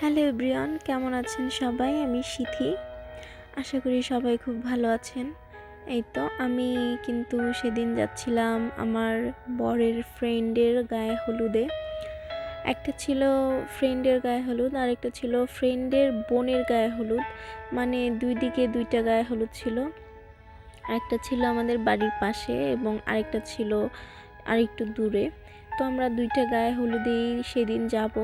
Hello everyone, কেমন আছেন সবাই? আমি সিথি। আশা করি সবাই খুব ভালো আছেন। এই তো আমি কিন্তু সেদিন যাচ্ছিলাম আমার বরের ফ্রেন্ডের গায়ে হলুদে। একটা ছিল ফ্রেন্ডের গায়ে হলুদ, আর একটা ছিল ফ্রেন্ডের বোনের গায়ে হলুদ। মানে দুই দিকে দুইটা গায়ে হলুদ ছিল। আরেকটা ছিল আমাদের বাড়ির পাশে এবং আরেকটা ছিল আরেকটু দূরে। তো আমরা দুইটা গায়ে হলুদেই সেদিন যাব।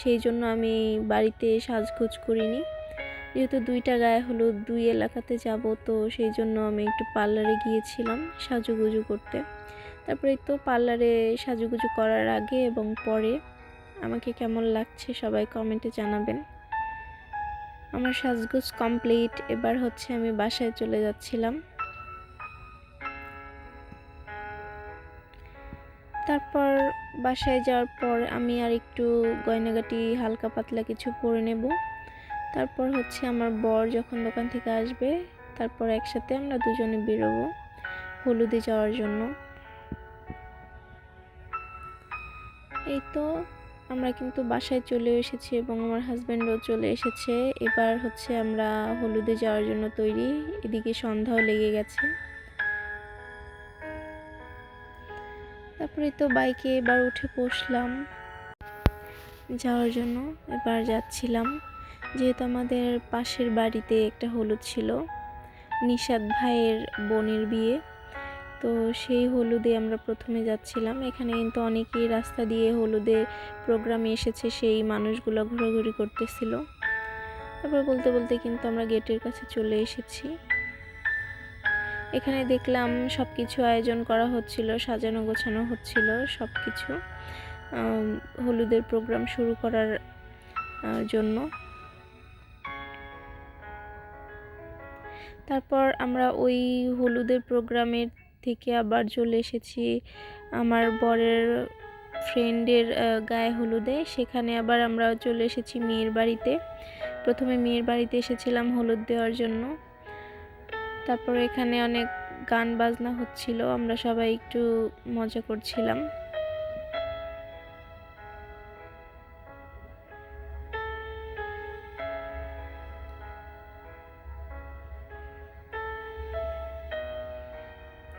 সেই জন্য আমি বাড়িতে সাজগোজ করিনি, যেহেতু দুইটা গায়ে হলুদ দুই এলাকাতে যাব। তো সেই জন্য আমি একটু পার্লারে গিয়েছিলাম সাজুগুজু করতে। তারপরে তো পার্লারে সাজুগুজু করার আগে এবং পরে আমাকে কেমন লাগছে সবাই কমেন্টে জানাবেন। আমার সাজগোজ কমপ্লিট। এবার হচ্ছে আমি বাসায় চলে যাচ্ছিলাম। তারপর বাসায় যাওয়ার পর আমি আর একটু গয়নাগাটি হালকা পাতলা কিছু পরে নেব। তারপর হচ্ছে আমার বর যখন দোকান থেকে আসবে, তারপর একসাথে আমরা দুজনে বেরোবো হলুদে যাওয়ার জন্য। এই তো আমরা কিন্তু বাসায় চলে এসেছি এবং আমার হাজব্যান্ডও চলে এসেছে। এবার হচ্ছে আমরা হলুদে যাওয়ার জন্য তৈরি। এদিকে সন্ধ্যাও লেগে গেছে। তারপরে তো বাইকে এবার উঠে বসলাম যাওয়ার জন্য। এবার যাচ্ছিলাম, যেহেতু আমাদের পাশের বাড়িতে একটা হলুদ ছিল, নিশাদ ভাইয়ের বোনের বিয়ে। তো সেই হলুদে আমরা প্রথমে যাচ্ছিলাম। এখানে কিন্তু অনেকেই রাস্তা দিয়ে হলুদের প্রোগ্রামে এসেছে, সেই মানুষগুলো ঘোরাঘুরি করতেছিল। তারপর বলতে বলতে কিন্তু আমরা গেটের কাছে চলে এসেছি। এখানে দেখলাম সব কিছু আয়োজন করা হচ্ছিল, সাজানো গোছানো হচ্ছিল সব কিছু হলুদের প্রোগ্রাম শুরু করার জন্য। তারপর আমরা ওই হলুদের প্রোগ্রামের থেকে আবার চলে এসেছি আমার বরের ফ্রেন্ডের গায়ে হলুদে। সেখানে আবার আমরা চলে এসেছি মেয়ের বাড়িতে। প্রথমে মেয়ের বাড়িতে এসেছিলাম হলুদ দেওয়ার জন্য। তারপর এখানে অনেক গান বাজনা হচ্ছিল, আমরা সবাই একটু মজা করছিলাম।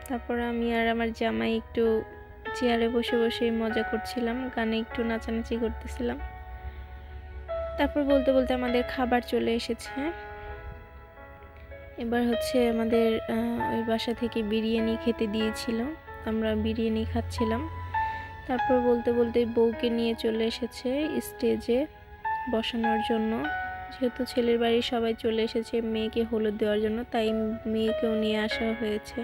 তারপর আমি আর আমার জামাই একটু চেয়ারে বসে বসে মজা করছিলাম, গানে একটু নাচানাচি করতেছিলাম। তারপর বলতে বলতে আমাদের খাবার চলে এসেছে। এবার হচ্ছে আমাদের ওই বাসা থেকে বিরিয়ানি খেতে দিয়েছিল, আমরা বিরিয়ানি খাচ্ছিলাম। তারপর বলতে বলতে বউকে নিয়ে চলে এসেছে স্টেজে বসানোর জন্য। যেহেতু ছেলের বাড়ির সবাই চলে এসেছে মেয়েকে হলুদ দেওয়ার জন্য, তাই মেয়েকেও নিয়ে আসা হয়েছে।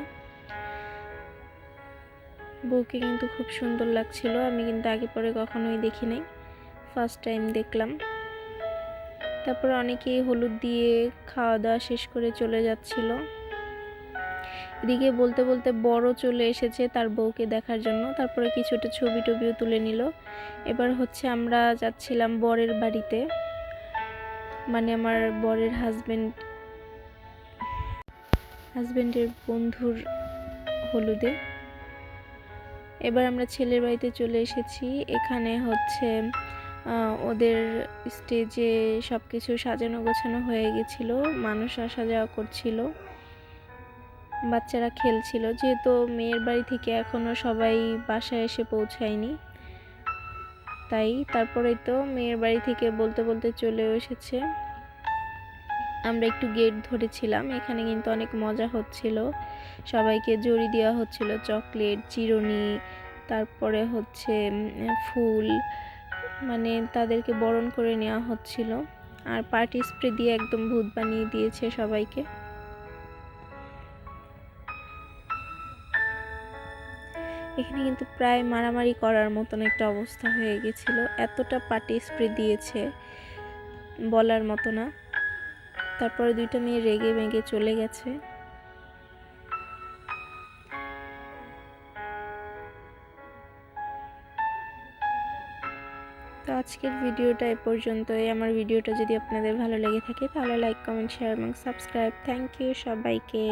বউকে কিন্তু খুব সুন্দর লাগছিল, আমি কিন্তু আগে পরে কখনোই দেখি নাই, ফার্স্ট টাইম দেখলাম। তারপর অনেকেই হলুদ দিয়ে খাওয়া দাওয়া শেষ করে চলে যাচ্ছিল। এদিকে বলতে বলতে বড় চলে এসেছে তার বউকে দেখার জন্য। তারপরে কিছুটা ছবি টবিও তুলে নিল। এবার হচ্ছে আমরা যাচ্ছিলাম বরের বাড়িতে, মানে আমার বরের হাজবেন্ডের বন্ধুর হলুদে। এবার আমরা ছেলের বাড়িতে চলে এসেছি। এখানে হচ্ছে ওদের স্টেজে সব কিছু সাজানো গোছানো হয়ে গেছিলো, মানুষ আসা যাওয়া করছিল, বাচ্চারা খেলছিল। যেহেতু মেয়ের বাড়ি থেকে এখনও সবাই বাসায় এসে পৌঁছায়নি, তাই তারপরে তো মেয়ের বাড়ি থেকে বলতে বলতে চলেও এসেছে। আমরা একটু গেট ধরেছিলাম, এখানে কিন্তু অনেক মজা হচ্ছিল, সবাইকে জড়ি দেওয়া হচ্ছিল, চকলেট, চিরুনি, তারপরে হচ্ছে ফুল, মানে তাদেরকে বরণ করে নেওয়া হচ্ছিল। আর পার্টি স্প্রে দিয়ে একদম ভূত বানিয়ে দিয়েছে সবাইকে। এখানে কিন্তু প্রায় মারামারি করার মতন একটা অবস্থা হয়ে গেছিল, এতটা পার্টি স্প্রে দিয়েছে বলার মতো না। তারপরে দুইটা মেয়ে রেগে মেগে চলে গেছে। তো আজকের ভিডিওটা এ পর্যন্তই। আমার ভিডিওটা যদি আপনাদের ভালো লেগে থাকে তাহলে লাইক, কমেন্ট, শেয়ার এবং সাবস্ক্রাইব। থ্যাংক ইউ সবাইকে।